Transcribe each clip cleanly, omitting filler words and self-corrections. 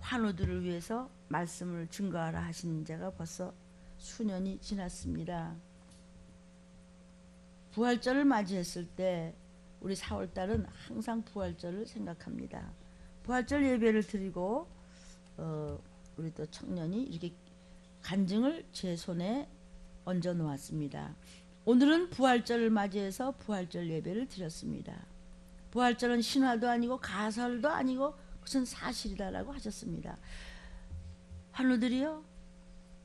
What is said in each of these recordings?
환우들을 위해서 말씀을 증거하라 하신 자가 벌써 수년이 지났습니다. 부활절을 맞이했을 때 우리 4월달은 항상 부활절을 생각합니다. 부활절 예배를 드리고 우리 또 청년이 이렇게 간증을 제 손에 얹어 놓았습니다. 오늘은 부활절을 맞이해서 부활절 예배를 드렸습니다. 부활절은 신화도 아니고 가설도 아니고 그것은 사실이다라고 하셨습니다. 환우들이요,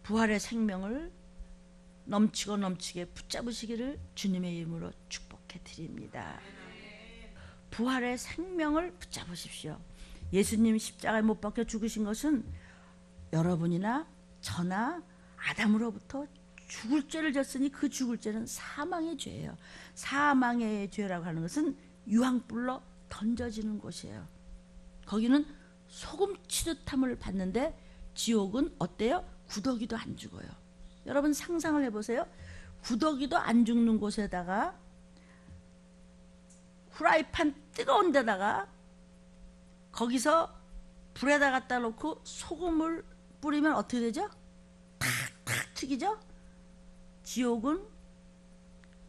부활의 생명을 넘치고 넘치게 붙잡으시기를 주님의 이름으로 축복해 드립니다. 부활의 생명을 붙잡으십시오. 예수님 십자가에 못 박혀 죽으신 것은 여러분이나 저나 아담으로부터 죽을 죄를 졌으니 그 죽을 죄는 사망의 죄예요. 사망의 죄라고 하는 것은 유황불로 던져지는 곳이에요. 거기는 소금 치듯함을 받는데 지옥은 어때요? 구더기도 안 죽어요. 여러분 상상을 해보세요. 구더기도 안 죽는 곳에다가 후라이팬 뜨거운 데다가 거기서 불에다 갖다 놓고 소금을 뿌리면 어떻게 되죠? 탁탁 튀기죠? 지옥은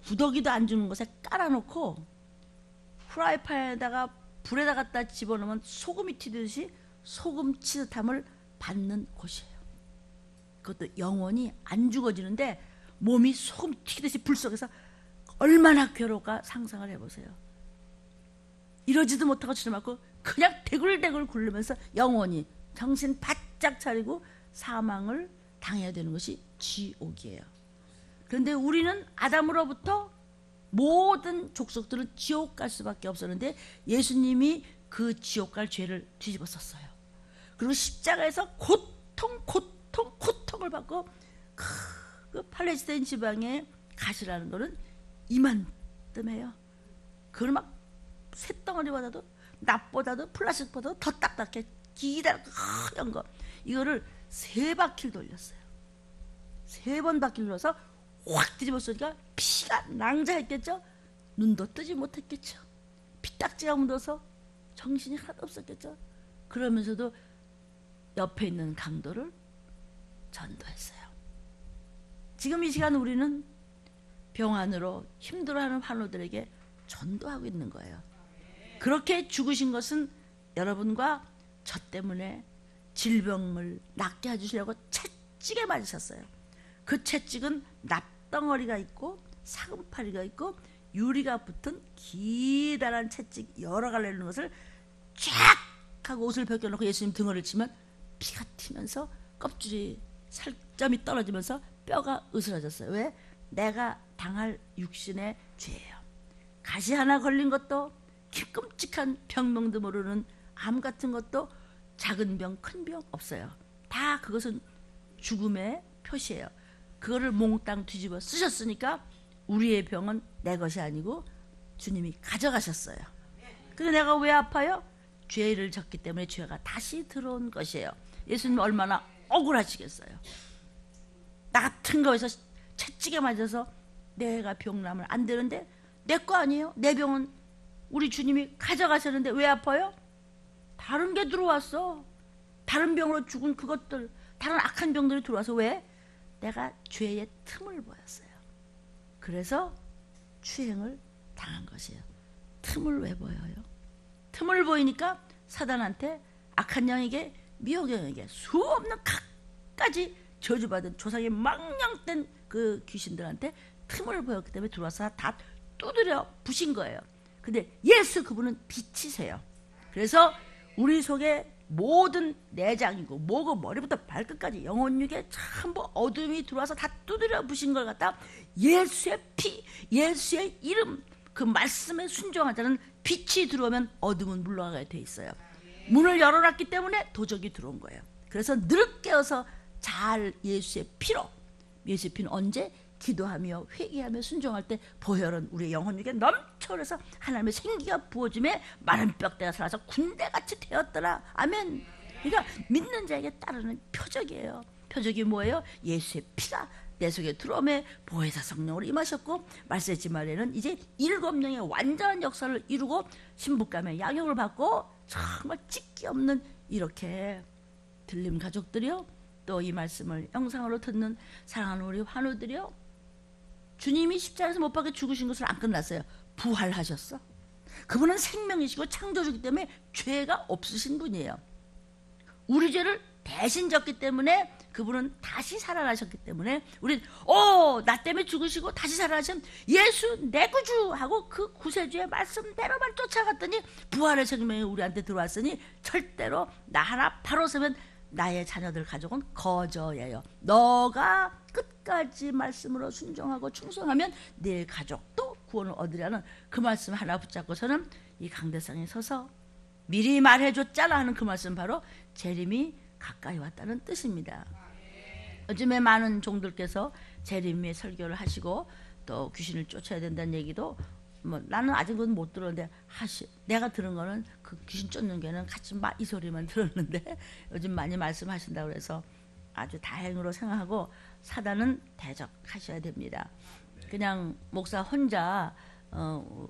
구더기도 안 죽는 곳에 깔아놓고 후라이팬에다가 불에다 갖다 집어넣으면 소금이 튀듯이 소금 치듯함을 받는 곳이에요. 그것도 영원히 안 죽어지는데 몸이 소금 튀기듯이 불 속에서 얼마나 괴로울까 상상을 해보세요. 이러지도 못하고 저러 맞고 그냥 대굴대굴 굴르면서 영원히 정신 바짝 차리고 사망을 당해야 되는 것이 지옥이에요. 그런데 우리는 아담으로부터 모든 족속들은 지옥 갈 수밖에 없었는데 예수님이 그 지옥 갈 죄를 뒤집어 썼어요. 그리고 십자가에서 고통을 받고 그 팔레스타인 지방에 가시라는 거는 이만큼해요. 그걸 막 쇳덩어리보다도 납보다도 플라스틱보다도 더 딱딱해 기다란 하얀 거 이거를 3바퀴를 돌렸어요. 3번 바퀴를 돌려서 확 뒤집었으니까 피가 낭자했겠죠. 눈도 뜨지 못했겠죠. 피딱지가 묻어서 정신이 하나도 없었겠죠. 그러면서도 옆에 있는 강도를 전도했어요. 지금 이 시간 우리는 병환으로 힘들어하는 환우들에게 전도하고 있는 거예요. 그렇게 죽으신 것은 여러분과 저 때문에 질병을 낫게 해주시려고 채찍에 맞으셨어요. 그 채찍은 납덩어리가 있고 사금파리가 있고 유리가 붙은 기다란 채찍 여러 갈래 있는 것을 쫙 하고 옷을 벗겨놓고 예수님 등어를 치면 피가 튀면서 껍질이 살점이 떨어지면서 뼈가 으스러졌어요. 왜? 내가 당할 육신의 죄예요. 가시 하나 걸린 것도 끔찍한 병명도 모르는 암 같은 것도 작은 병, 큰 병 없어요. 다 그것은 죽음의 표시예요. 그거를 몽땅 뒤집어 쓰셨으니까 우리의 병은 내 것이 아니고 주님이 가져가셨어요. 근데 내가 왜 아파요? 죄를 졌기 때문에 죄가 다시 들어온 것이에요. 예수님 얼마나 억울하시겠어요. 나 같은 거에서 채찍에 맞아서 내가 병나면 안 되는데 내 거 아니에요. 내 병은 우리 주님이 가져가셨는데 왜 아파요? 다른 게 들어왔어. 다른 병으로 죽은 그것들, 다른 악한 병들이 들어와서 왜? 내가 죄의 틈을 보였어요. 그래서 추행을 당한 것이에요. 틈을 왜 보여요? 틈을 보이니까 사단한테 악한 영에게 미혹의 영에게 수없는 각가지 저주받은 조상의 망령된 그 귀신들한테 틈을 보였기 때문에 들어와서 다 두드려 부신 거예요. 근데 예수 그분은 빛이세요. 그래서 우리 속에 모든 내장이고 목은 머리부터 발끝까지 영혼육에 전부 어둠이 들어와서 다 두드려 부신 걸 갖다 예수의 피, 예수의 이름 그 말씀에 순종하자는 빛이 들어오면 어둠은 물러가게 돼 있어요. 문을 열어놨기 때문에 도적이 들어온 거예요. 그래서 늘 깨어서 잘 예수의 피로, 예수의 피는 언제? 기도하며 회개하며 순종할 때 보혈은 우리의 영혼육에 넘쳐흐려서 하나님의 생기가 부어짐에 마른 뼈대가 살아서 군대같이 되었더라. 아멘. 그러니까 믿는 자에게 따르는 표적이에요. 표적이 뭐예요? 예수의 피가 내 속에 들어오매 보혜사 성령으로 임하셨고 말세지 말에는 이제 7명의 완전한 역사를 이루고 신부감의 양육을 받고 정말 찢기 없는 이렇게 들림 가족들이요, 또 이 말씀을 영상으로 듣는 사랑하는 우리 환우들이요, 주님이 십자가에서 못 박혀 죽으신 것을 안 끝났어요. 부활하셨어. 그분은 생명이시고 창조주기 때문에 죄가 없으신 분이에요. 우리 죄를 대신 졌기 때문에 그분은 다시 살아나셨기 때문에 우린 나 때문에 죽으시고 다시 살아나신 예수 내 구주 하고 그 구세주의 말씀대로만 쫓아갔더니 부활의 생명이 우리한테 들어왔으니 절대로 나 하나 바로 서면 나의 자녀들 가족은 거저예요. 너가 끝까지 말씀으로 순종하고 충성하면 내 가족도 구원을 얻으려는 그 말씀 하나 붙잡고서는 이 강대상에 서서 미리 말해줬잖아 하는 그 말씀, 바로 재림이 가까이 왔다는 뜻입니다. 요즘에 많은 종들께서 재림의 설교를 하시고 또 귀신을 쫓아야 된다는 얘기도 나는 아직은 못 들었는데 내가 들은 거는 그 귀신 쫓는 게는 같이 이 소리만 들었는데 요즘 많이 말씀하신다고 해서 아주 다행으로 생각하고 사단은 대적하셔야 됩니다. 그냥 목사 혼자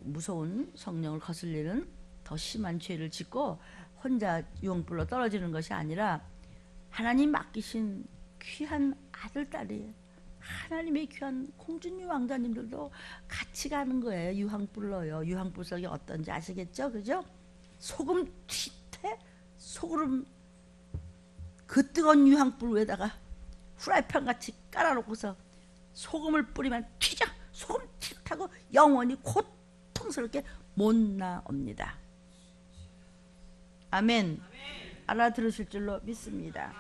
무서운 성령을 거슬리는 더 심한 죄를 짓고 혼자 유황불로 떨어지는 것이 아니라 하나님 맡기신 귀한 아들, 딸이 하나님의 귀한 공주님 왕자님들도 같이 가는 거예요. 유황불로요. 유황불석이 어떤지 아시겠죠? 그죠? 소금 튀태 소금 그 뜨거운 유황불 위에다가 후라이팬 같이 깔아놓고서 소금을 뿌리면 튀자 소금 튀하고 영원히 고통스럽게 못 나옵니다. 아멘. 알아들으실 줄로 믿습니다.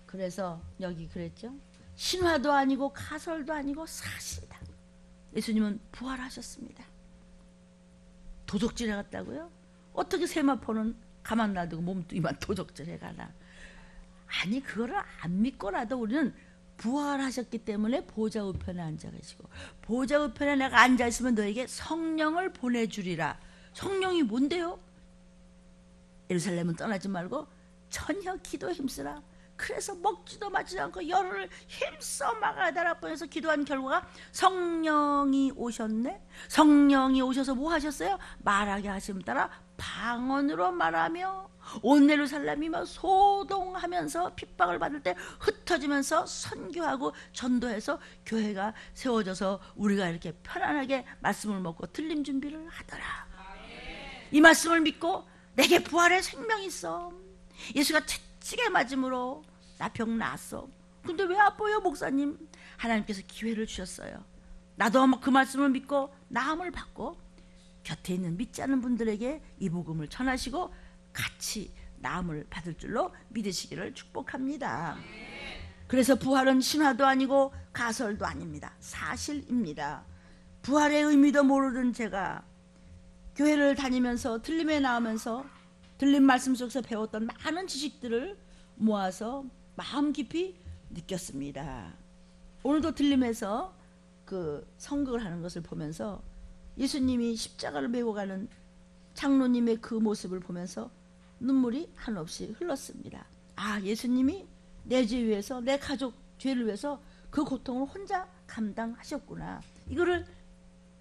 그래서 여기 그랬죠. 신화도 아니고 가설도 아니고 사실이다. 예수님은 부활하셨습니다. 도적질 해갔다고요? 어떻게 세마포는 가만 놔두고 몸뚱이만 도적질 해가나? 아니, 그거를 안 믿고라도 우리는 부활하셨기 때문에 보좌 우편에 앉아 계시고, 보좌 우편에 내가 앉아 있으면 너에게 성령을 보내주리라. 성령이 뭔데요? 예루살렘은 떠나지 말고 전혀 기도에 힘쓰라. 그래서 먹지도 마지도 않고 열을 힘써 막아야 나라번에서 기도한 결과가 성령이 오셨네. 성령이 오셔서 뭐 하셨어요? 말하게 하심 따라 방언으로 말하며 온 예루살렘이 소동하면서 핍박을 받을 때 흩어지면서 선교하고 전도해서 교회가 세워져서 우리가 이렇게 편안하게 말씀을 먹고 들림 준비를 하더라. 이 말씀을 믿고 내게 부활의 생명이 있어. 예수가 채찍에 맞음으로 나 병 나았어. 근데 왜 아파요, 목사님? 하나님께서 기회를 주셨어요. 나도 그 말씀을 믿고 나음을 받고 곁에 있는 믿지 않는 분들에게 이 복음을 전하시고 같이 나음을 받을 줄로 믿으시기를 축복합니다. 그래서 부활은 신화도 아니고 가설도 아닙니다. 사실입니다. 부활의 의미도 모르는 제가 교회를 다니면서 들림에 나오면서 들림 말씀 속에서 배웠던 많은 지식들을 모아서 마음 깊이 느꼈습니다. 오늘도 들림에서 그 성극을 하는 것을 보면서 예수님이 십자가를 메고 가는 장로님의 그 모습을 보면서 눈물이 한없이 흘렀습니다. 아, 예수님이 내 죄 위해서, 내 가족 죄를 위해서 그 고통을 혼자 감당하셨구나. 이거를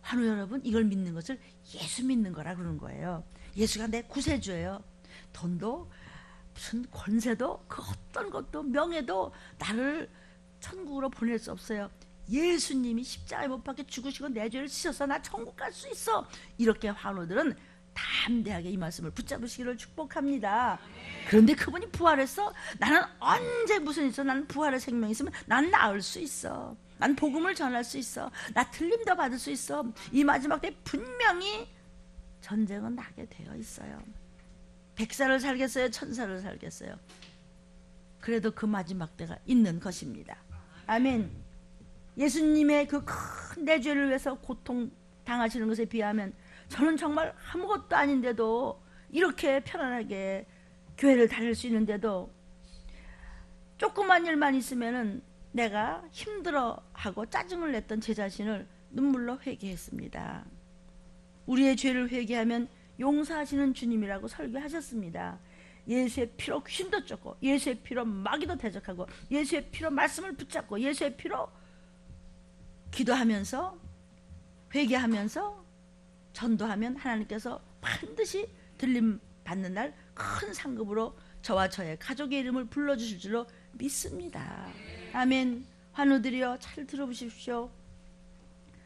환우 여러분, 이걸 믿는 것을 예수 믿는 거라 그러는 거예요. 예수가 내 구세주예요. 돈도 무슨 권세도 그 어떤 것도 명예도 나를 천국으로 보낼 수 없어요. 예수님이 십자가에 못 박혀 죽으시고 내 죄를 씻어서 나 천국 갈 수 있어. 이렇게 환우들은 담대하게 이 말씀을 붙잡으시기를 축복합니다. 그런데 그분이 부활했어? 나는 언제 무슨 있어? 나는 부활의 생명이 있으면 난 나을 수 있어. 난 복음을 전할 수 있어. 나 들림도 받을 수 있어. 이 마지막 때 분명히 전쟁은 나게 되어 있어요. 100살을 살겠어요? 1000살을 살겠어요? 그래도 그 마지막 때가 있는 것입니다. 아멘. 예수님의 그 큰 내 죄를 위해서 고통 당하시는 것에 비하면 저는 정말 아무것도 아닌데도 이렇게 편안하게 교회를 다닐 수 있는데도 조그만 일만 있으면은 내가 힘들어하고 짜증을 냈던 제 자신을 눈물로 회개했습니다. 우리의 죄를 회개하면 용서하시는 주님이라고 설교하셨습니다. 예수의 피로 귀신도 쫓고, 예수의 피로 마귀도 대적하고, 예수의 피로 말씀을 붙잡고, 예수의 피로 기도하면서 회개하면서 전도하면 하나님께서 반드시 들림 받는 날 큰 상급으로 저와 저의 가족의 이름을 불러주실 줄로 믿습니다. 아멘. 환우들이여 잘 들어보십시오.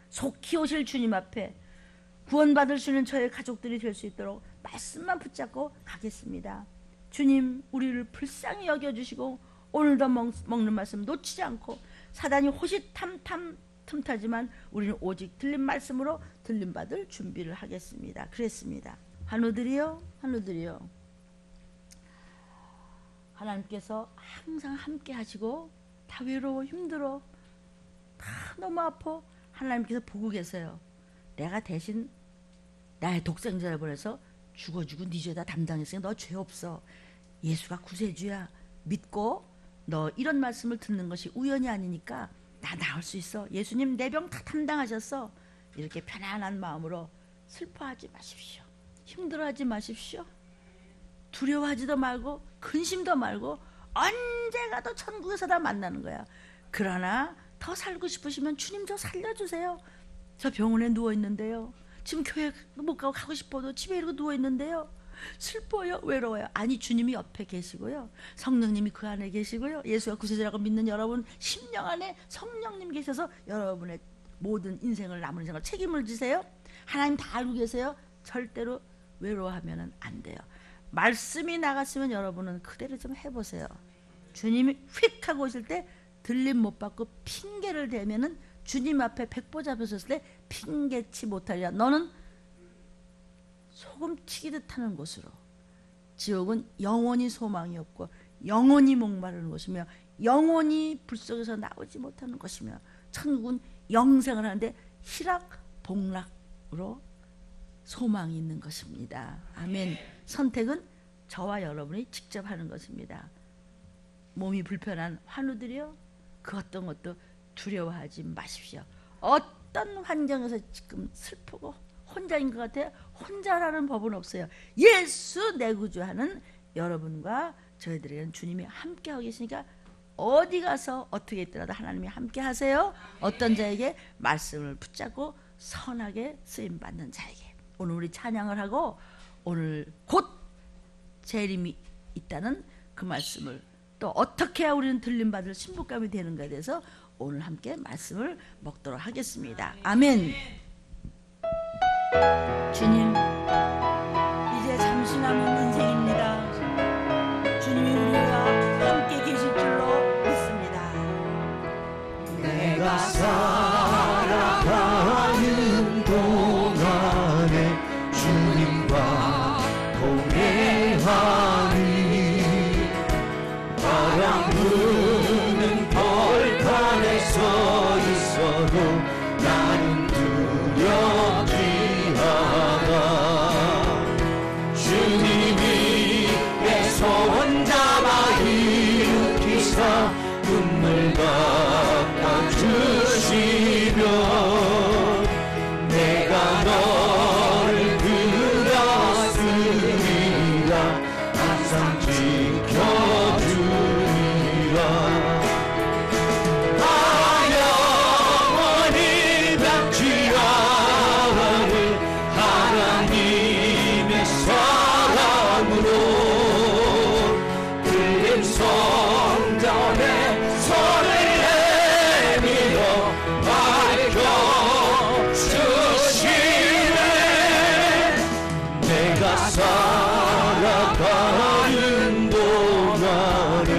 속히 오실 주님 앞에 구원받을 수 있는 저의 가족들이 될 수 있도록 말씀만 붙잡고 가겠습니다. 주님, 우리를 불쌍히 여겨주시고 오늘도 먹는 말씀 놓치지 않고 사단이 호시탐탐 틈타지만 우리는 오직 들린 말씀으로 들림받을 준비를 하겠습니다. 그랬습니다. 환우들이여, 환우들이여, 하나님께서 항상 함께 하시고 다 외로워 힘들어 다 너무 아파 하나님께서 보고 계세요. 내가 대신 나의 독생자를 보내서 죽어주고 네 죄 다 담당했으니 너 죄 없어. 예수가 구세주야. 믿고 너 이런 말씀을 듣는 것이 우연이 아니니까 나 나을 수 있어. 예수님 내 병 다 담당하셨어. 이렇게 편안한 마음으로 슬퍼하지 마십시오. 힘들어하지 마십시오. 두려워하지도 말고 근심도 말고 언제 가도 천국에서 다 만나는 거야. 그러나 더 살고 싶으시면 주님 저 살려주세요. 저 병원에 누워있는데요. 지금 교회 못 가고 싶어도 집에 이러고 누워있는데요. 슬퍼요. 외로워요. 아니, 주님이 옆에 계시고요. 성령님이 그 안에 계시고요. 예수가 구세주라고 믿는 여러분 심령 안에 성령님 계셔서 여러분의 모든 인생을 남은 인생을 책임을 지세요. 하나님 다 알고 계세요. 절대로 외로워하면 안 돼요. 말씀이 나갔으면 여러분은 그대로 좀 해보세요. 주님이 휙 하고 오실 때 들림 못 받고 핑계를 대면은 주님 앞에 백보 잡혔을 때 핑계치 못하리라. 너는 소금 튀기듯 하는 곳으로. 지옥은 영원히 소망이 없고 영원히 목마르는 곳이며 영원히 불 속에서 나오지 못하는 곳이며 천국은 영생을 하는데 희락복락으로 소망이 있는 것입니다. 아멘. 선택은 저와 여러분이 직접 하는 것입니다. 몸이 불편한 환우들이요, 그 어떤 것도 두려워하지 마십시오. 어떤 환경에서 지금 슬프고 혼자인 것 같아요. 혼자라는 법은 없어요. 예수 내 구주하는 여러분과 저희들에게는 주님이 함께하고 계시니까 어디 가서 어떻게 있더라도 하나님이 함께 하세요. 어떤 자에게 말씀을 붙잡고 선하게 쓰임받는 자에게. 오늘 우리 찬양을 하고 오늘 곧 재림이 있다는 그 말씀을 또 어떻게 해야 우리는 들림받을 신부감이 되는가에 대해서 오늘 함께 말씀을 먹도록 하겠습니다. 아멘. 주님, 이제 잠시 남은 인생입니다. 주님이 우리와 함께 계실 줄로 믿습니다. 내가 살아가는 동안에 주님과 동행하니 바람 부는 벌판에 서 있어도 나는 두렵지 않아. 주님이 내 손 잡아 일으키사 눈물 닦아주시며 내가 너를 그렸으리라. 항상 지켜주리라. 영원히 변치 않을 하나님의 사랑으로 들린 성전에 손을 내밀어 밝혀주시네. 내가 살아가는 동안에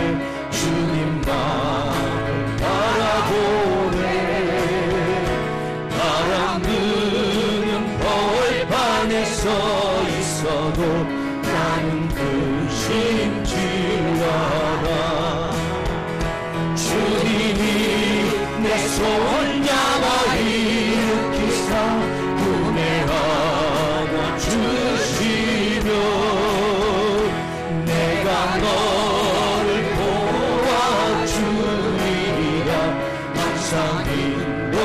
주님만을 바라보네. 바람 부는 벌판에 서 있어도 나는 근심치 않아. 주님이 내 손 잡아 일으키사 품에 안아주시며 내가 너를 보아주리라. 항상 인도하리라.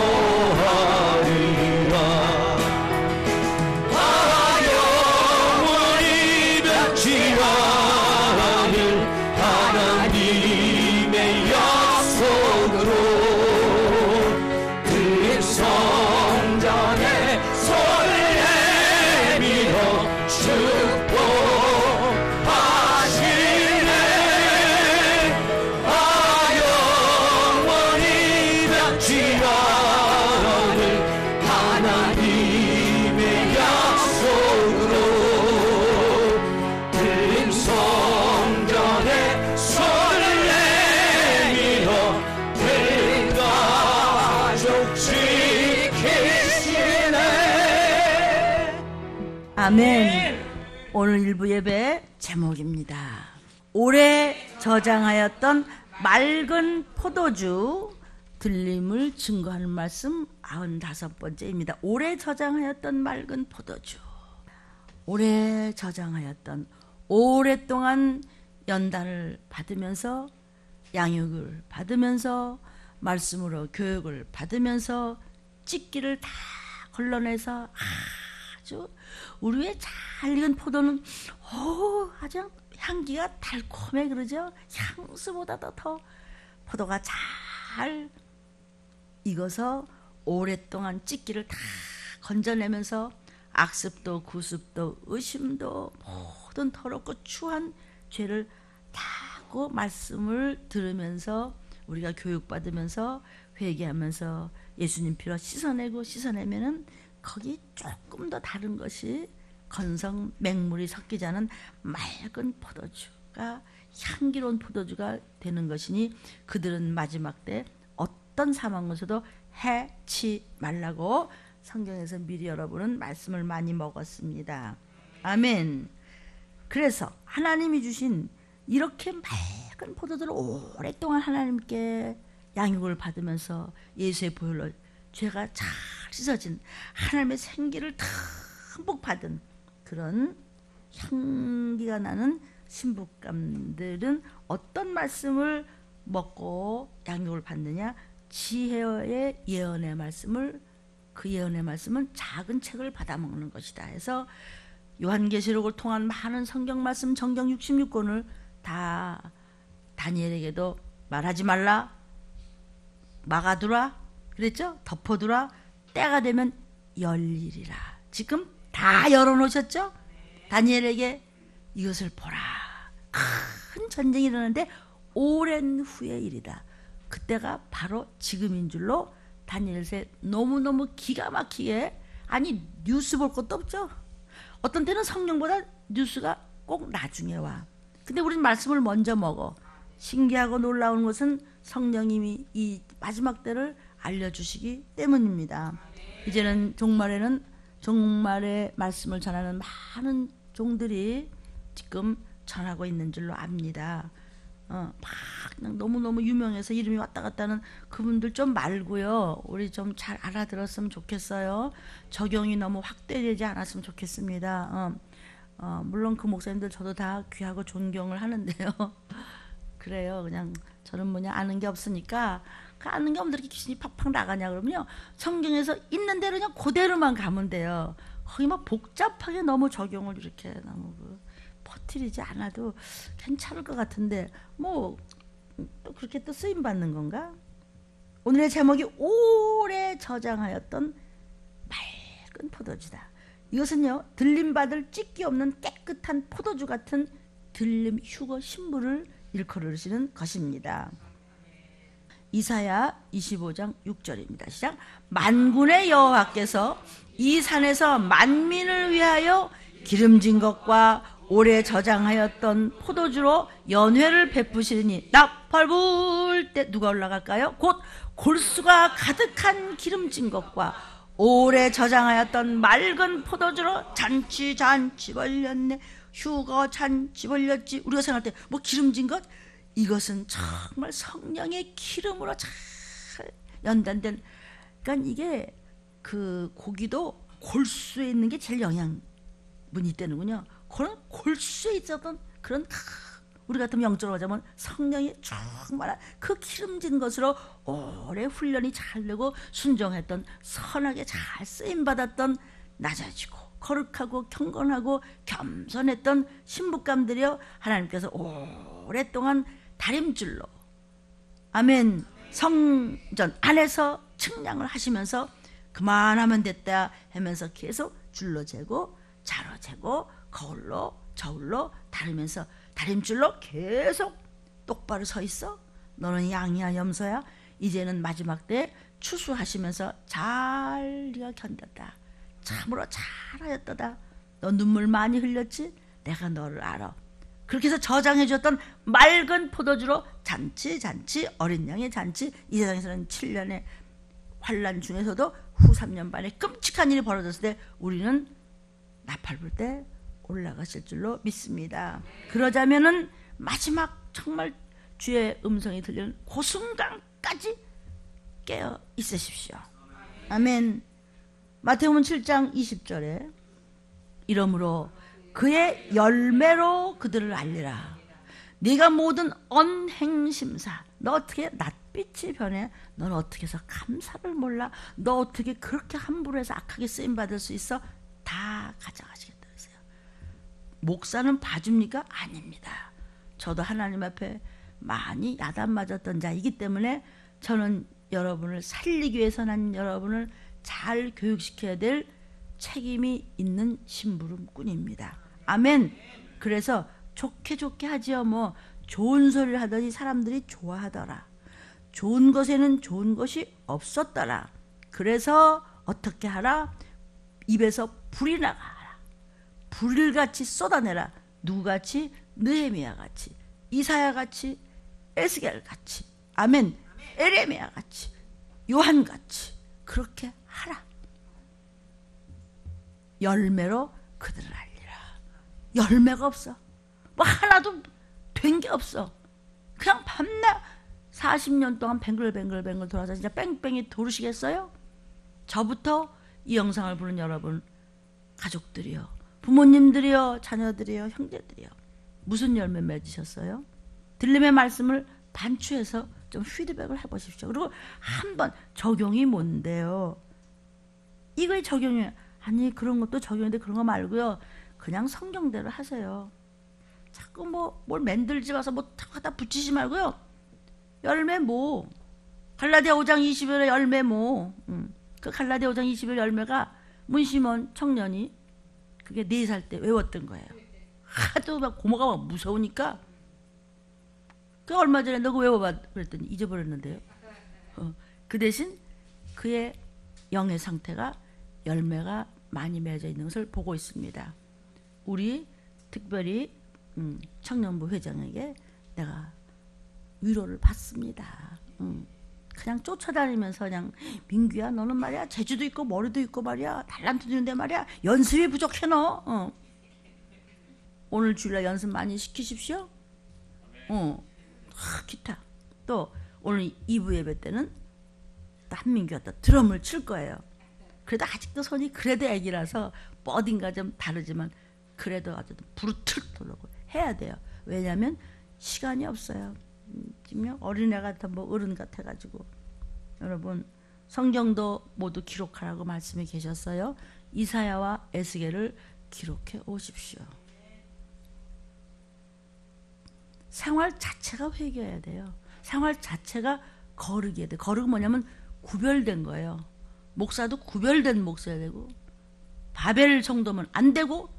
영원히 변치 않을 하나님의 약속으로 들린 성전에 손을 내밀어 축복하네. 아멘. 오늘 일부 예배 제목입니다. 오래 저장하였던 맑은 포도주, 들림을 증거하는 말씀 95번째입니다. 오래 저장하였던 맑은 포도주. 오래 저장하였던, 오랫동안 연단을 받으면서, 양육을 받으면서, 말씀으로 교육을 받으면서 찢기를 다 걸러내서 아주 우리 위에 잘 익은 포도는 아주 향기가 달콤해, 그러죠? 향수보다도 더 포도가 잘 익어서 오랫동안 찢기를 다 건져내면서 악습도 구습도 의심도 모든 더럽고 추한 죄를 다고 말씀을 들으면서 우리가 교육받으면서 회개하면서 예수님 피로 씻어내면은 거기 조금 더 다른 것이 건성 맹물이 섞이지 않은 맑은 포도주가, 향기로운 포도주가 되는 것이니 그들은 마지막 때 어떤 사망에서도 해치 말라고 성경에서 미리 여러분은 말씀을 많이 먹었습니다. 아멘. 그래서 하나님이 주신 이렇게 맑은 포도주를 오랫동안 하나님께 양육을 받으면서 예수의 보혈로 죄가 잘 씻어진 하나님의 생기를 듬뿍 받은 그런 향기가 나는 신부감들은 어떤 말씀을 먹고 양육을 받느냐? 지혜의 예언의 말씀을, 그 예언의 말씀은 작은 책을 받아먹는 것이다 해서 요한계시록을 통한 많은 성경 말씀, 정경 66권을 다 다니엘에게도 말하지 말라, 막아두라 그랬죠? 덮어두라, 때가 되면 열리리라. 지금 다 열어놓으셨죠? 다니엘에게 이것을 보라. 큰 전쟁이 일어나는데 오랜 후의 일이다. 그때가 바로 지금인 줄로 다니엘서에 너무너무 기가 막히게, 아니 뉴스 볼 것도 없죠. 어떤 때는 성경보다 뉴스가 꼭 나중에 와. 근데 우린 말씀을 먼저 먹어. 신기하고 놀라운 것은 성령님이 이 마지막 때를 알려주시기 때문입니다. 이제는 종말에는 종말의 말씀을 전하는 많은 종들이 지금 전하고 있는 줄로 압니다. 막 그냥 너무너무 유명해서 이름이 왔다 갔다 하는 그분들 좀 말고요. 우리 좀 잘 알아들었으면 좋겠어요. 적용이 너무 확대되지 않았으면 좋겠습니다. 물론 그 목사님들 저도 다 귀하고 존경을 하는데요. 그래요. 그냥 저는 아는 게 없으니까, 그 아는 게 없는데 이렇게 귀신이 팍팍 나가냐 그러면요, 성경에서 있는 대로 그냥 그대로만 가면 돼요. 거기 막 복잡하게 너무 적용을 이렇게 너무 퍼뜨리지 않아도 괜찮을 것 같은데 또 그렇게 또 쓰임 받는 건가? 오늘의 제목이 오래 저장하였던 맑은 포도주다. 이것은요, 들림받을 찢기 없는 깨끗한 포도주 같은 들림 휴거 신부를 일컬으시는 것입니다. 이사야 25장 6절입니다. 시작. 만군의 여호와께서 이 산에서 만민을 위하여 기름진 것과 오래 저장하였던 포도주로 연회를 베푸시니 나팔 불 때 누가 올라갈까요? 곧 골수가 가득한 기름진 것과 오래 저장하였던 맑은 포도주로 잔치 벌렸네, 휴거 잔치 벌렸지. 우리가 생각할 때 기름진 것, 이것은 정말 성령의 기름으로 잘 연단된, 그러니까 이게 그 고기도 골수에 있는 게 제일 영양분이 있다는군요. 그런 골수에 있었던 그런, 우리 같으면 영적으로 하자면 성령이 정말 그 기름진 것으로 오래 훈련이 잘 되고 순종했던, 선하게 잘 쓰임받았던, 낮아지고 거룩하고 경건하고 겸손했던 신부감들이여 하나님께서 오랫동안 다림줄로, 아멘, 성전 안에서 측량을 하시면서 그만하면 됐다 하면서 계속 줄로 재고 자로 재고 거울로 저울로 다루면서 다림줄로 계속 똑바로 서 있어. 너는 양이야 염소야. 이제는 마지막 때 추수하시면서 잘 네가 견뎠다. 참으로 잘하였도다. 너 눈물 많이 흘렸지? 내가 너를 알아. 그렇게 해서 저장해 줬던 맑은 포도주로 잔치 어린 양의 잔치, 이 세상에서는 7년의 환란 중에서도 후 3년 반에 끔찍한 일이 벌어졌을 때 우리는 나팔 불 때 올라가실 줄로 믿습니다. 그러자면은 마지막 정말 주의 음성이 들리는 그 순간까지 깨어 있으십시오. 아멘. 마태복음 7장 20절에 이러므로 그의 열매로 그들을 알리라. 네가 모든 언행심사, 너 어떻게 낯빛이 변해? 넌 어떻게 해서 감사를 몰라? 너 어떻게 그렇게 함부로 해서 악하게 쓰임받을 수 있어? 다 가져가시겠다 그랬어요. 목사는 봐줍니까? 아닙니다. 저도 하나님 앞에 많이 야단 맞았던 자이기 때문에 저는 여러분을 살리기 위해서 난 여러분을 잘 교육시켜야 될 책임이 있는 심부름꾼입니다. 아멘. 그래서 좋게 하지요. 뭐 좋은 소리를 하더니 사람들이 좋아하더라. 좋은 것에는 좋은 것이 없었더라. 그래서 어떻게 하라? 입에서 불이 나가라. 불같이 쏟아내라. 누구같이? 느헤미야같이, 이사야같이, 에스겔같이, 아멘, 에레미야같이, 요한같이 그렇게 하라. 열매로 그들을 알리라. 열매가 없어. 뭐 하나도 된 게 없어. 그냥 밤낮 40년 동안 뱅글뱅글 돌아서 진짜 뺑뺑이 도르시겠어요? 저부터 이 영상을 보는 여러분, 가족들이요, 부모님들이요, 자녀들이요, 형제들이요, 무슨 열매 맺으셨어요? 들림의 말씀을 반추해서 좀 피드백을 해보십시오. 그리고 한번 적용이 뭔데요? 이거의 적용이 아니 그런 것도 적용인데 그런 거 말고요. 그냥 성경대로 하세요. 자꾸 뭘 만들지 마서 뭐 갖다 붙이지 말고요. 열매 뭐 갈라디아 5장 20절의 열매 뭐 그 갈라디아 5장 20절 열매가 문시몬 청년이 그게 4살 때 외웠던 거예요. 하도 막 고모가 막 무서우니까 그 얼마 전에 너가 외워봐 그랬더니 잊어버렸는데요. 그 대신 그의 영의 상태가 열매가 많이 맺어 있는 것을 보고 있습니다. 우리 특별히 청년부 회장에게 내가 위로를 받습니다. 그냥 쫓아다니면서 그냥 민규야 너는 말이야 재주도 있고 머리도 있고 말이야 달란트도 있는데 말이야 연습이 부족해 너. 오늘 주일날 연습 많이 시키십시오. 기타. 또 오늘 2부 예배 때는 또 한민규가 또 드럼을 칠 거예요. 그래도 아직도 손이 그래도 애기라서 뭐 어딘가 좀 다르지만 그래도 아주 부르트럭 돌고 해야 돼요. 왜냐하면 시간이 없어요. 지금 어린애 같아 뭐 어른 같아가지고. 여러분 성경도 모두 기록하라고 말씀해 계셨어요. 이사야와 에스겔을 기록해 오십시오. 생활 자체가 회개해야 돼요. 생활 자체가 거룩이어야 돼요. 거룩은 뭐냐면 구별된 거예요. 목사도 구별된 목사야 되고 바벨 정도면 안 되고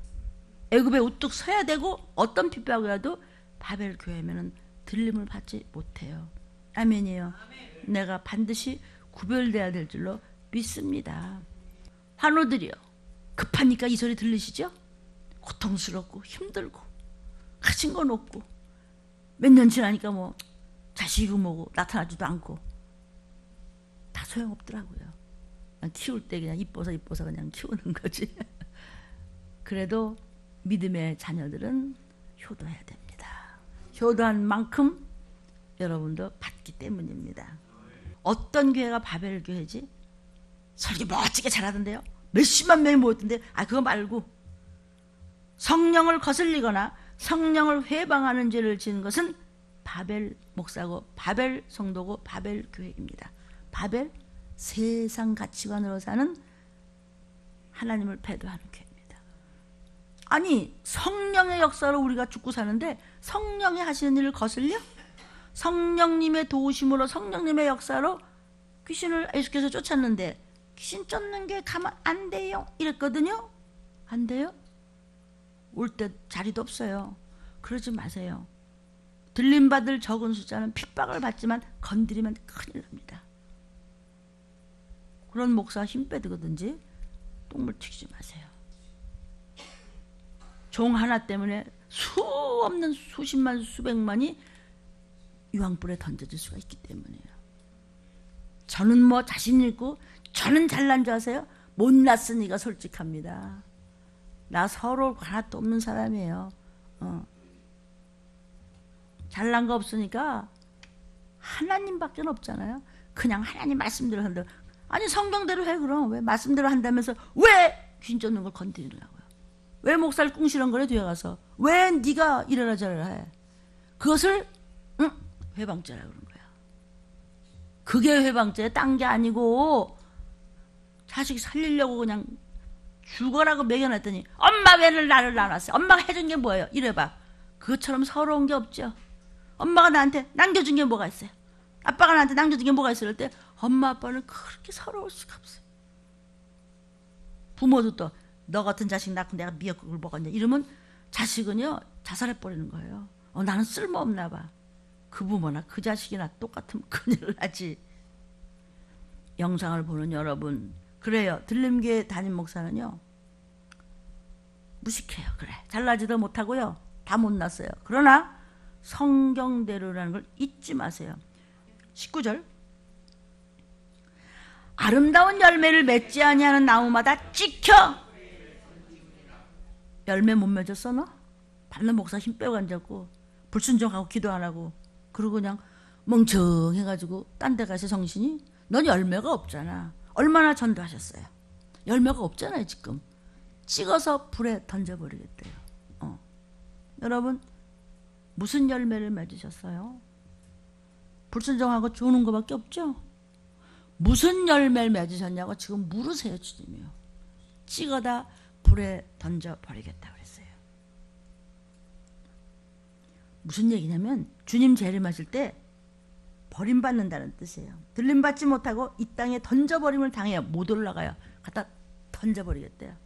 애굽에 우뚝 서야 되고 어떤 핍박이라도 바벨 교회면은 들림을 받지 못해요. 아멘이에요. 아멘. 내가 반드시 구별돼야 될 줄로 믿습니다. 환우들이요. 급하니까 이 소리 들리시죠? 고통스럽고 힘들고 가진 건 없고 몇 년 지나니까 뭐 자식이고 뭐고 나타나지도 않고 다 소용없더라고요. 그냥 키울 때 그냥 이뻐서 그냥 키우는 거지. 그래도 믿음의 자녀들은 효도해야 됩니다. 효도한 만큼 여러분도 받기 때문입니다. 어떤 교회가 바벨 교회지? 설교 멋지게 잘하던데요. 몇십만 명이 모였던데 그거 말고 성령을 거슬리거나 성령을 회방하는 죄를 지은 것은 바벨 목사고 바벨 성도고 바벨 교회입니다. 바벨 세상 가치관으로 사는 하나님을 배도하는 교회입니다. 아니 성령의 역사로 우리가 죽고 사는데 성령이 하시는 일을 거슬려? 성령님의 도우심으로 성령님의 역사로 귀신을 예수께서 쫓았는데 귀신 쫓는 게 가만 안 돼요 이랬거든요. 안 돼요? 올 때 자리도 없어요. 그러지 마세요. 들림받을 적은 숫자는 핍박을 받지만 건드리면 큰일 납니다. 그런 목사 힘 빼드거든지 똥물 튀기지 마세요. 종 하나 때문에 수 없는 수십만 수백만이 유황불에 던져질 수가 있기 때문이에요. 저는 뭐 자신 있고 저는 잘난 줄 아세요? 못났으니까 솔직합니다. 나 서러울 거 하나도 없는 사람이에요. 잘난 거 없으니까 하나님밖에 없잖아요. 그냥 하나님 말씀대로 한다. 아니 성경대로 해 그럼. 왜 말씀대로 한다면서 왜 귀신 쫓는 걸 건드리려고요? 왜 목사를 꿍시렁거려 뒤에 가서 왜 네가 이래라 저래라 해? 그것을 회방죄라고 그러는 거야. 그게 회방죄. 딴 게 아니고 자식 살리려고 그냥 죽어라고 먹여놨더니 엄마 왜 나를 낳았어? 엄마가 해준 게 뭐예요? 이래봐. 그것처럼 서러운 게 없죠. 엄마가 나한테 남겨준 게 뭐가 있어요? 아빠가 나한테 남겨준 게 뭐가 있어요? 그럴 때 엄마 아빠는 그렇게 서러울 수가 없어요. 부모도 또 너 같은 자식 낳고 내가 미역국을 먹었냐 이러면 자식은요 자살해버리는 거예요. 나는 쓸모없나 봐. 그 부모나 그 자식이나 똑같으면 큰일 나지. 영상을 보는 여러분, 그래요. 들림교회 담임 목사는요 무식해요. 그래 잘나지도 못하고요 다 못났어요. 그러나 성경대로라는 걸 잊지 마세요. 19절 아름다운 열매를 맺지 아니하는 나무마다 찍혀. 열매 못 맺었어 너? 밤낮 목사 힘 빼고 앉았고 불순종하고 기도 안 하고 그러고 그냥 멍청해가지고 딴 데 가서 정신이. 넌 열매가 없잖아. 얼마나 전도하셨어요? 열매가 없잖아요 지금. 찍어서 불에 던져버리겠대요. 여러분 무슨 열매를 맺으셨어요? 불순종하고 조는 것밖에 없죠? 무슨 열매를 맺으셨냐고 지금 물으세요 주님이요. 찍어다 불에 던져버리겠다 그랬어요. 무슨 얘기냐면 주님 재림하실 때 버림받는다는 뜻이에요. 들림받지 못하고 이 땅에 던져버림을 당해요. 못 올라가요. 갖다 던져버리겠대요.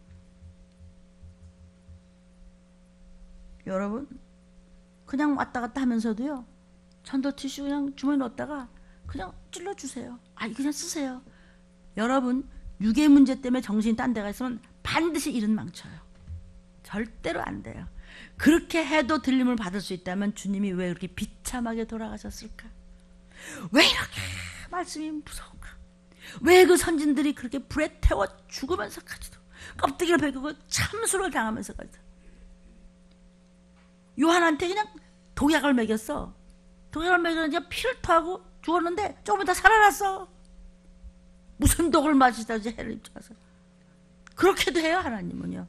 여러분 그냥 왔다 갔다 하면서도요 전도 티슈 그냥 주머니에 넣었다가 그냥 찔러주세요. 그냥 쓰세요. 여러분 유괴 문제 때문에 정신이 딴 데 가 있으면 반드시 일은 망쳐요. 절대로 안 돼요. 그렇게 해도 들림을 받을 수 있다면 주님이 왜 그렇게 비참하게 돌아가셨을까? 왜 이렇게 말씀이 무서운가? 왜 그 선진들이 그렇게 불에 태워 죽으면서까지도 껍데기를 벗기고 참수를 당하면서까지도 요한한테 그냥 독약을 먹였어. 독약을 먹였는데 피를 토하고 죽었는데 조금 더 살아났어. 무슨 독을 마시다지 해를 입혀서. 그렇게도 해요 하나님은요.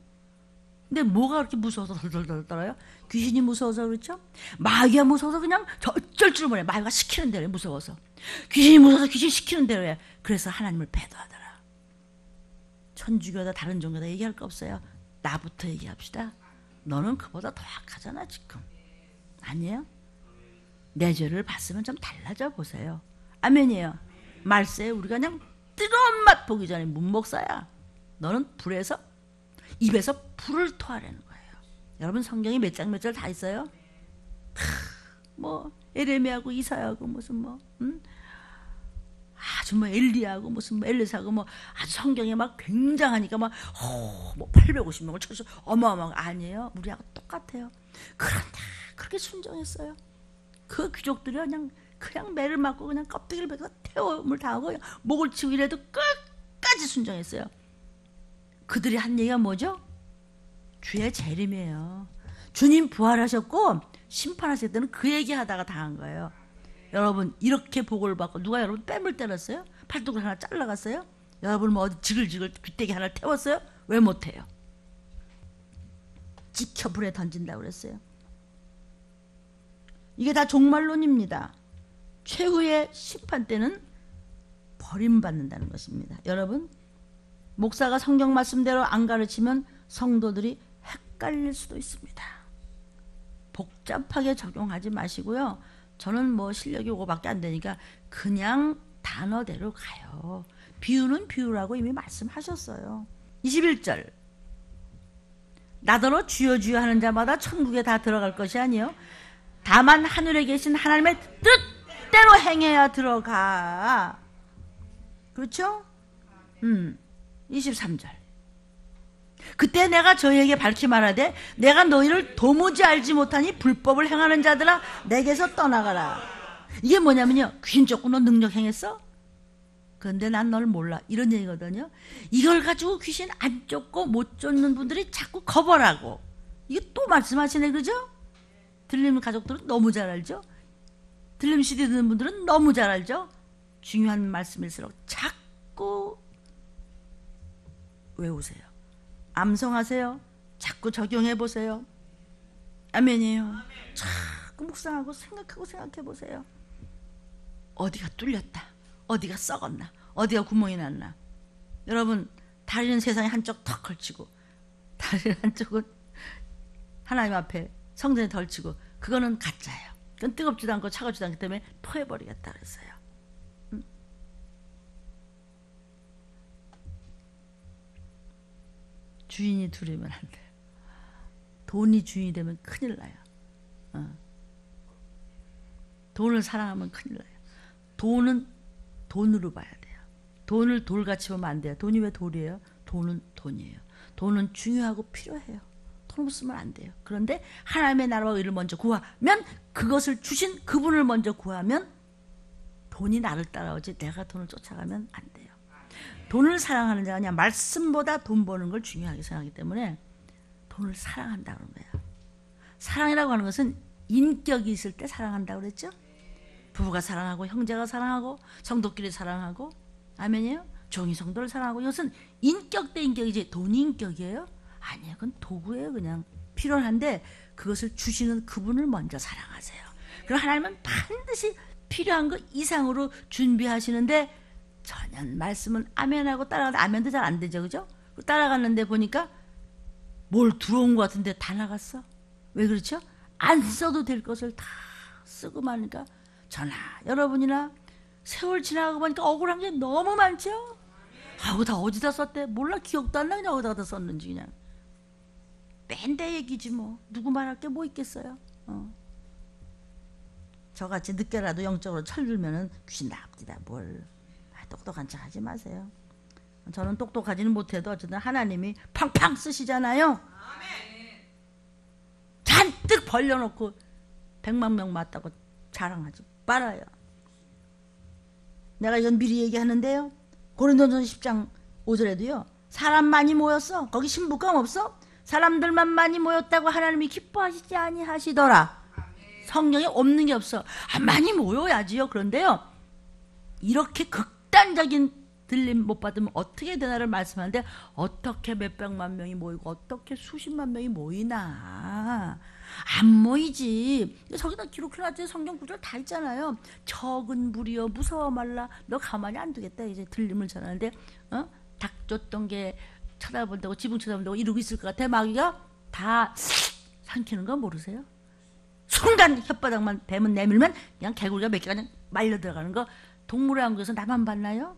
근데 뭐가 그렇게 무서워서 덜덜덜 떨어요? 귀신이 무서워서 그렇죠? 마귀가 무서워서 그냥 어쩔 줄 몰라요. 마귀가 시키는 대로 해 무서워서. 귀신이 무서워서 귀신이 시키는 대로 해. 그래서 하나님을 배도하더라. 천주교다 다른 종교다 얘기할 거 없어요. 나부터 얘기합시다. 너는 그보다 더 악하잖아 지금. 아니에요? 내 죄를 봤으면 좀 달라져 보세요. 아멘이에요. 말세에 우리가 그냥 뜨거운 맛 보기 전에 문목사야. 너는 불에서 입에서 불을 토하라는 거예요. 여러분 성경이 몇 장 몇 절 다 있어요. 뭐 에레미야하고 이사야하고 무슨 아주 뭐 엘리야하고 무슨 뭐 엘리사하고 뭐 아주 성경에 막 굉장하니까 막 뭐 850명을 쳐서 어마어마한 아니에요. 우리하고 똑같아요. 그런데 그렇게 순종했어요. 그 귀족들이 그냥 매를 맞고 그냥 껍데기를 벗고 태움을 당하고 목을 치고 이래도 끝까지 순종했어요. 그들이 한 얘기가 뭐죠? 주의 재림이에요. 주님 부활하셨고 심판하실 때는 그 얘기하다가 당한 거예요. 여러분 이렇게 복을 받고 누가 여러분 뺨을 때렸어요? 팔뚝을 하나 잘라갔어요? 여러분 뭐 어디 지글지글 귀때기 하나 태웠어요? 왜 못해요? 지켜 불에 던진다고 그랬어요. 이게 다 종말론입니다. 최후의 심판 때는 버림받는다는 것입니다. 여러분 목사가 성경 말씀대로 안 가르치면 성도들이 헷갈릴 수도 있습니다. 복잡하게 적용하지 마시고요. 저는 뭐 실력이 오고밖에 안 되니까 그냥 단어대로 가요. 비유는 비유라고 이미 말씀하셨어요. 21절 나더러 주여 주여 하는 자마다 천국에 다 들어갈 것이 아니요 다만 하늘에 계신 하나님의 뜻대로 행해야 들어가. 그렇죠? 23절 그때 내가 저희에게 밝히 말하되 내가 너희를 도무지 알지 못하니 불법을 행하는 자들아 내게서 떠나가라. 이게 뭐냐면요 귀신 쫓고 너 능력 행했어? 그런데 난 널 몰라. 이런 얘기거든요. 이걸 가지고 귀신 안 쫓고 못 쫓는 분들이 자꾸 거벌하고. 이게 또 말씀하시네, 그죠? 들림 가족들은 너무 잘 알죠? 들림 CD 듣는 분들은 너무 잘 알죠? 중요한 말씀일수록 자꾸 외우세요. 암송하세요. 자꾸 적용해보세요. 아멘이에요. 자꾸 묵상하고 생각하고 생각해보세요. 어디가 뚫렸다. 어디가 썩었나. 어디가 구멍이 났나. 여러분, 다리는 세상에 한쪽 턱 걸치고 다리 한쪽은 하나님 앞에 성전에 덜치고, 그거는 가짜예요. 그건 뜨겁지도 않고 차갑지도 않기 때문에 토해버리겠다 그랬어요. 주인이 둘이면 안 돼요. 돈이 주인이 되면 큰일 나요. 돈을 사랑하면 큰일 나요. 돈은 돈으로 봐야 돼요. 돈을 돌같이 보면 안 돼요. 돈이 왜 돌이에요? 돈은 돈이에요. 돈은 중요하고 필요해요. 돈 없으면 안 돼요. 그런데 하나님의 나라와 의를 먼저 구하면, 그것을 주신 그분을 먼저 구하면 돈이 나를 따라오지 내가 돈을 쫓아가면 안 돼요. 돈을 사랑하는 자가 아니라 말씀보다 돈 버는 걸 중요하게 생각하기 때문에 돈을 사랑한다는 거예요. 사랑이라고 하는 것은 인격이 있을 때 사랑한다고 그랬죠? 부부가 사랑하고, 형제가 사랑하고, 성도끼리 사랑하고, 아멘이에요? 종이 성도를 사랑하고. 이것은 인격 대 인격이지 돈이 인격이에요? 아니에요. 그건 도구예요. 그냥 필요한데 그것을 주시는 그분을 먼저 사랑하세요. 그럼 하나님은 반드시 필요한 것 이상으로 준비하시는데, 전혀 말씀은 아멘하고 따라가는데 아멘도 잘 안 되죠, 그죠? 따라갔는데 보니까 뭘 들어온 것 같은데 다 나갔어. 왜 그렇죠? 안 써도 될 것을 다 쓰고 마니까. 저나 여러분이나 세월 지나가고 보니까 억울한 게 너무 많죠? 아우, 다 어디다 썼대? 몰라. 기억도 안 나. 그냥 어디다 다 썼는지. 그냥 맨대 얘기지 뭐. 누구 말할 게 뭐 있겠어요. 저같이 늦게라도 영적으로 철들면은 귀신 나옵니다. 뭘. 똑똑한 척 하지 마세요. 저는 똑똑하지는 못해도 어쨌든 하나님이 팡팡 쓰시잖아요. 잔뜩 벌려놓고 100만 명 맞다고 자랑하지 말아요. 내가 이건 미리 얘기하는데요. 고린도전서 10장 5절에도요. 사람 많이 모였어. 거기 신부감 없어? 사람들만 많이 모였다고 하나님이 기뻐하시지 아니하시더라. 성령에 없는 게 없어. 많이 모여야지요. 그런데요, 이렇게 극단적인 들림 못 받으면 어떻게 되나를 말씀하는데, 어떻게 몇백만 명이 모이고 어떻게 수십만 명이 모이나. 안 모이지. 저기다 기록해놨지. 성경 구절 다 있잖아요. 적은 무리여 무서워 말라. 너 가만히 안 두겠다. 이제 들림을 전하는데 닭 쫓던 게 쳐다본다고, 지붕 쳐다본다고 이러고 있을 것 같아. 마귀가 다 삼키는 거 모르세요? 순간 혓바닥만 뱀은 내밀면 그냥 개구리가 몇 개가 그냥 말려 들어가는 거. 동물의 왕국에서 나만 봤나요?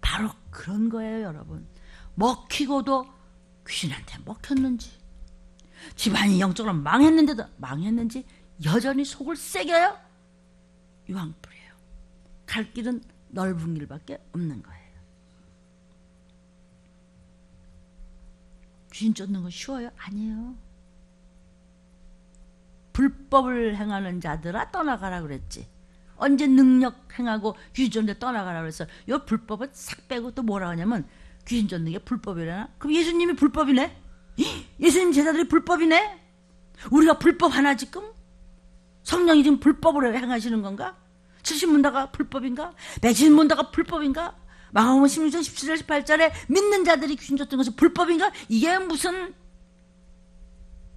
바로 그런 거예요, 여러분. 먹히고도 귀신한테 먹혔는지, 집안이 영적으로 망했는데도 망했는지 여전히 속을 새겨요. 유황불이에요. 갈 길은 넓은 길밖에 없는 거예요. 귀신 쫓는 거 쉬워요? 아니에요. 불법을 행하는 자들아 떠나가라 그랬지. 언제 능력 행하고 귀신 쫓는데 떠나가라 그랬어. 요 불법은 싹 빼고 또 뭐라 하냐면, 귀신 쫓는 게 불법이라나? 그럼 예수님이 불법이네? 예수님 제자들이 불법이네? 우리가 불법 하나 지금? 성령이 지금 불법으로 행하시는 건가? 70문다가 불법인가? 매진문다가 불법인가? 마가복음 16장 17절 18절에 믿는 자들이 귀신 쫓는 것이 불법인가? 이게 무슨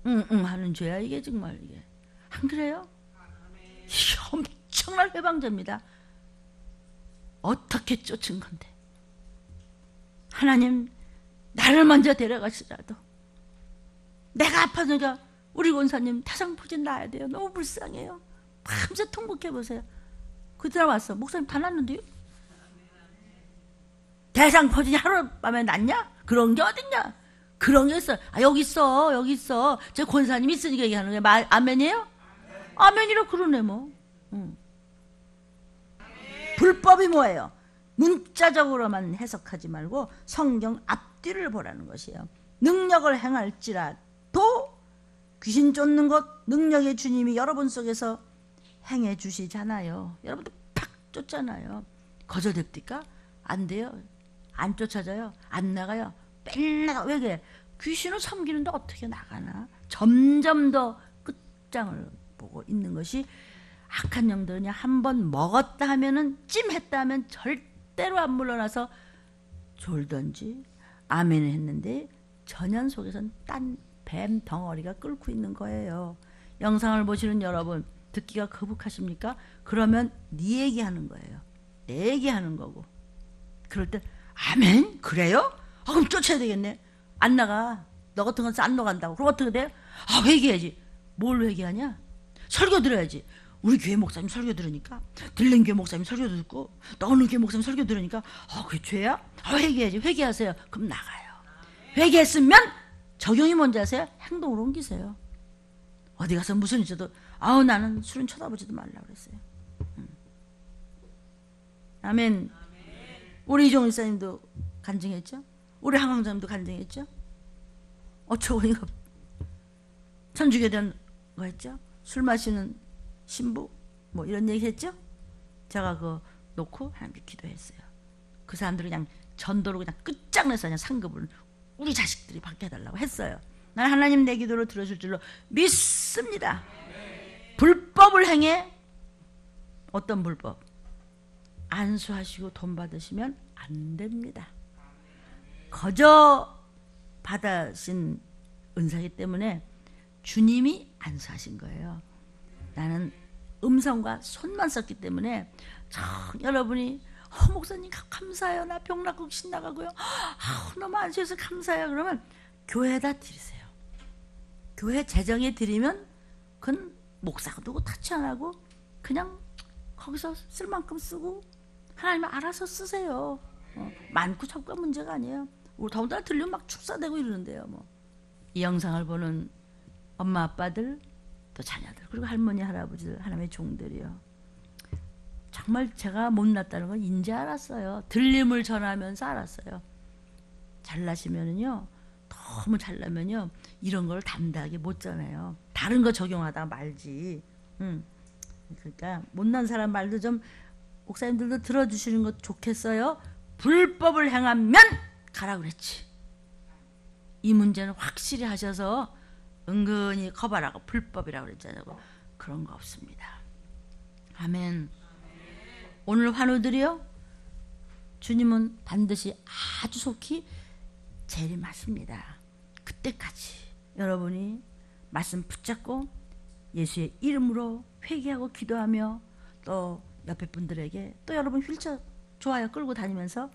하는 죄야 이게 정말. 이게 안 그래요? 이게 엄청난 회방제입니다. 어떻게 쫓은 건데. 하나님 나를 먼저 데려가시라도, 내가 아파서니까 우리 권사님 태상포진 나야 돼요. 너무 불쌍해요. 밤새 통곡해보세요. 그날 왔어. 목사님 다 났는데요? 대상포진이 하룻밤에 났냐? 그런 게 어딨냐? 그런 게 있어. 여기 있어, 여기 있어. 제 권사님 있으니까 얘기하는 거예요. 아멘이에요? 아멘이라 그러네 뭐. 불법이 뭐예요? 문자적으로만 해석하지 말고 성경 앞뒤를 보라는 것이에요. 능력을 행할지라도 귀신 쫓는 것 능력의 주님이 여러분 속에서 행해 주시잖아요. 여러분들 팍 쫓잖아요. 거절됩니까? 안 돼요. 안 쫓아져요. 안 나가요. 맨날 왜 그래? 귀신을 섬기는데 어떻게 나가나? 점점 더 끝장을 보고 있는 것이 악한 영들은 한번 먹었다 하면은 찜했다 하면 절대로 안 물러나서 졸던지 아멘을 했는데 전연 속에선 딴 뱀 덩어리가 끓고 있는 거예요. 영상을 보시는 여러분 듣기가 거북하십니까? 그러면 네 얘기하는 거예요. 내 얘기하는 거고. 그럴 때 아멘? 그래요? 아, 그럼 쫓아야 되겠네. 안 나가. 너 같은 건 안 나간다고. 그럼 어떻게 돼? 아, 회개해야지. 뭘 회개하냐? 설교 들어야지. 우리 교회 목사님 설교 들으니까, 들린 교회 목사님 설교 듣고, 너 어느 교회 목사님 설교 들으니까, 그게 죄야? 회개해야지. 회개하세요. 그럼 나가요. 회개했으면 적용이 뭔지 아세요? 행동으로 옮기세요. 어디 가서 무슨 일 있어도 나는 술은 쳐다보지도 말라고 그랬어요. 아멘. 우리 이종일 목사님도 간증했죠? 우리 한강장님도 간증했죠? 어처구니가 천주교에 대한 거 했죠? 술 마시는 신부 뭐 이런 얘기 했죠? 제가 그거 놓고 하나님께 기도했어요. 그 사람들을 그냥 전도로 그냥 끝장내서 그냥 상급을 우리 자식들이 받게 해달라고 했어요. 나는 하나님 내 기도를 들어줄 줄로 믿습니다. 불법을 행해. 어떤 불법? 안수하시고 돈 받으시면 안 됩니다. 거저 받으신 은사이기 때문에 주님이 안수하신 거예요. 나는 음성과 손만 썼기 때문에 여러분이 목사님 감사해요. 나 병나고 신나가고요. 너무 안수해서 감사해요. 그러면 교회에다 드리세요. 교회 재정에 드리면 그건 목사가 누구 타치 안 하고 그냥 거기서 쓸 만큼 쓰고 하나님 알아서 쓰세요. 많고 적고가 문제가 아니에요. 우리 더군다나 들리면 막 축사되고 이러는데요. 이 영상을 보는 엄마 아빠들 또 자녀들 그리고 할머니 할아버지들 하나님의 종들이요. 정말 제가 못났다는 건 이제 알았어요. 들림을 전하면서 알았어요. 잘나시면은요, 너무 잘나면요 이런 걸 담대하게 못 전해요. 다른 거 적용하다 말지. 그러니까 못난 사람 말도 좀 목사님들도 들어주시는 것 좋겠어요. 불법을 행하면 가라 그랬지. 이 문제는 확실히 하셔서 은근히 거발하고 불법이라고 그랬잖아요. 그런 거 없습니다. 아멘. 오늘 환우들이요, 주님은 반드시 아주 속히 재림하십니다. 그때까지 여러분이 말씀 붙잡고 예수의 이름으로 회개하고 기도하며 또 옆에 분들에게 또 여러분 휠체어 좋아요 끌고 다니면서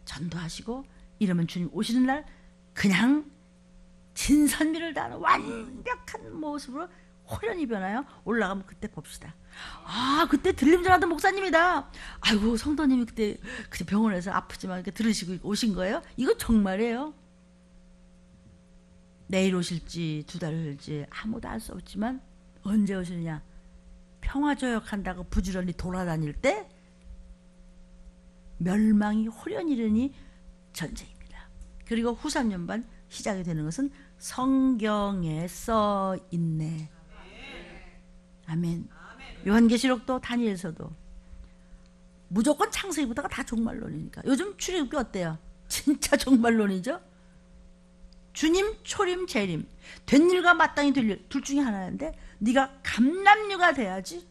전도하시고 이러면 주님 오시는 날 그냥 진선미를 다하는 완벽한 모습으로 호련히 변하여 올라가면 그때 봅시다. 그때 들림 전하던 목사님이다. 아이고 성도님이 그때 병원에서 아프지만 이렇게 들으시고 오신 거예요? 이거 정말이에요. 내일 오실지 2달 후일지 아무도 알 수 없지만 언제 오시느냐? 평화조약한다고 부지런히 돌아다닐 때 멸망이 호련히 이르니 전쟁입니다. 그리고 후삼년반 시작이 되는 것은 성경에 써 있네. 아멘. 요한계시록도 다니엘서도 무조건 창세기부터가 다 종말론이니까. 요즘 출애굽기 어때요? 진짜 종말론이죠. 주님 초림 재림 된 일과 마땅히 될 일 둘 중에 하나인데 네가 감람류가 돼야지.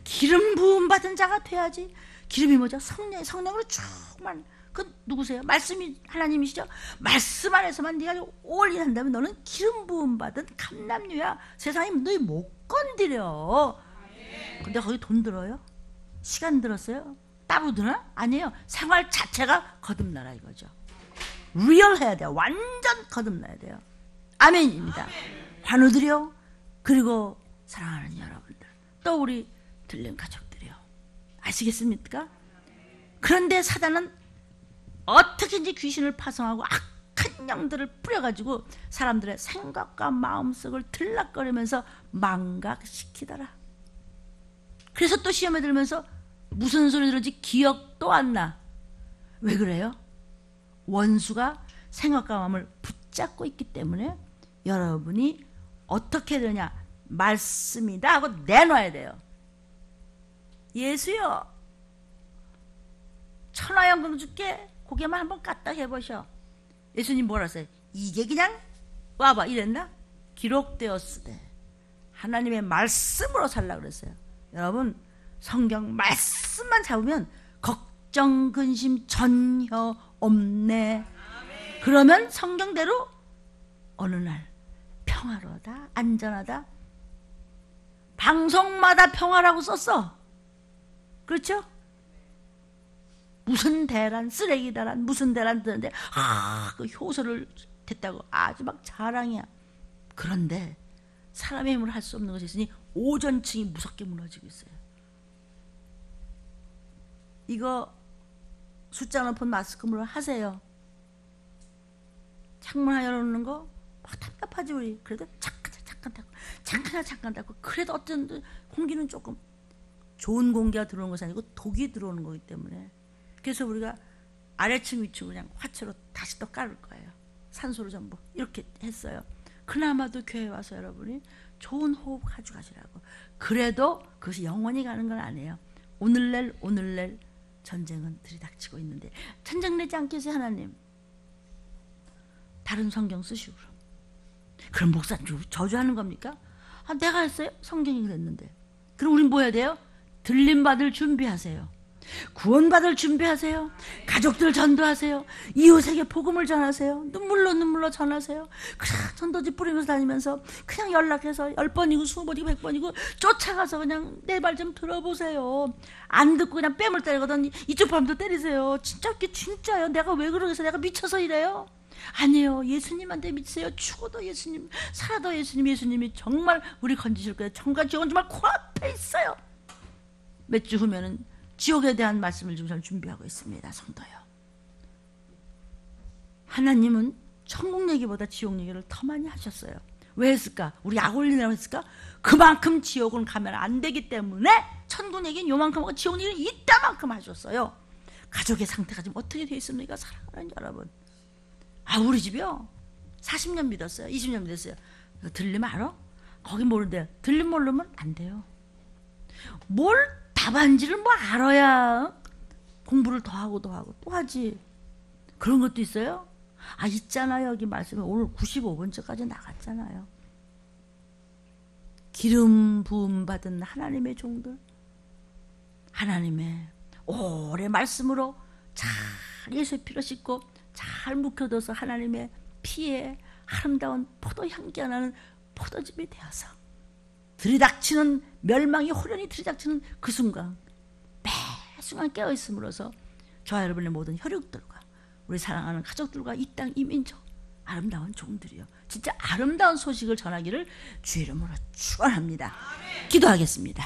기름 부음 받은 자가 돼야지. 기름이 뭐죠? 성령으로 충만. 그 누구세요? 말씀이 하나님이시죠? 말씀 안에서만 네가 올인한다면 너는 기름 부음 받은 감람류야. 세상이 너희 못 건드려. 근데 거기 돈 들어요? 시간 들었어요? 따로 드나? 아니에요. 생활 자체가 거듭나라 이거죠. 리얼해야 돼요. 완전 거듭나야 돼요. 아멘입니다. 환우들이요, 그리고 사랑하는 여러분들, 또 우리 들린 가족들이요, 아시겠습니까? 그런데 사단은 어떻게든지 귀신을 파송하고 악한 영들을 뿌려가지고 사람들의 생각과 마음속을 들락거리면서 망각시키더라. 그래서 또 시험에 들면서 무슨 소리 들은지 기억도 안 나. 왜 그래요? 원수가 생각과 마음을 붙잡고 있기 때문에 여러분이 어떻게 되냐? 말씀이다 하고 내놔야 돼요. 예수요, 천하영광 줄게. 고개만 한번 까딱 해보셔. 예수님 뭐라 했어요? 이게 그냥 와봐 이랬나? 기록되었으되. 하나님의 말씀으로 살라 그랬어요. 여러분 성경 말씀만 잡으면 걱정 근심 전혀 없네. 그러면 성경대로 어느 날 평화로다 안전하다. 방송마다 평화라고 썼어. 그렇죠? 무슨 대란 쓰레기다란 무슨 대란 뜨는데 그 효소를 됐다고 아주 막 자랑이야. 그런데 사람의 힘으로 할 수 없는 것이 있으니 오존층이 무섭게 무너지고 있어요. 이거 숫자 높은 마스크로 하세요. 창문 하나 열어놓는 거 막 답답하지 우리. 그래도 잠깐 닫고 그래도 어떤 공기는 조금 좋은 공기가 들어오는 것이 아니고 독이 들어오는 거기 때문에 그래서 우리가 아래층 위층 그냥 화채로 다시 또 깔을 거예요. 산소로 전부 이렇게 했어요. 그나마도 교회 와서 여러분이 좋은 호흡 가져가시라고. 그래도 그것이 영원히 가는 건 아니에요. 오늘날 전쟁은 들이닥치고 있는데 전쟁 내지 않겠어요 하나님? 다른 성경 쓰시고 그럼 목사님 저주하는 겁니까? 내가 했어요? 성경이 그랬는데. 그럼 우린 뭐 해야 돼요? 들림받을 준비하세요. 구원받을 준비하세요. 가족들 전도하세요. 이웃에게 복음을 전하세요. 눈물로 전하세요. 그냥 전도지 뿌리면서 다니면서 그냥 연락해서 10번이고 20번이고 100번이고 쫓아가서 그냥 내 말 좀 들어보세요. 안 듣고 그냥 뺨을 때리거든 이쪽 뺨도 때리세요. 진짜요. 내가 왜 그러겠어요? 내가 미쳐서 이래요? 아니에요. 예수님한테 믿으세요. 죽어도 예수님, 살아도 예수님. 예수님이 정말 우리 건지실 거예요. 천과 지옥은 정말 코앞에 있어요. 몇 주 후면은 지옥에 대한 말씀을 지금 저는 준비하고 있습니다. 성도요. 하나님은 천국 얘기보다 지옥 얘기를 더 많이 하셨어요. 왜 했을까? 우리 약 올리려고 했을까? 그만큼 지옥은 가면 안 되기 때문에 천국 얘기는 요만큼 하고 지옥 얘기는 이따만큼 하셨어요. 가족의 상태가 지금 어떻게 되어 있습니까? 사랑하는 여러분. 우리 집이요 40년 믿었어요. 20년 믿었어요. 들림 알아? 거기 모르는데 들림 모르면 안 돼요. 뭘 답안지를 뭐 알아야 공부를 더 하고 또 하지. 그런 것도 있어요? 있잖아요. 여기 말씀에 오늘 95번째까지 나갔잖아요. 기름 부음 받은 하나님의 종들, 하나님의 오래 말씀으로 잘 예수의 피로 씻고 잘 묵혀둬서 하나님의 피에 아름다운 포도 향기가 나는 포도즙이 되어서 들이닥치는 멸망이 호련히 들이닥치는 그 순간 매 순간 깨어있음으로써 저와 여러분의 모든 혈육들과 우리 사랑하는 가족들과 이 땅 이 민족 아름다운 종들이요 진짜 아름다운 소식을 전하기를 주 이름으로 축원합니다. 기도하겠습니다.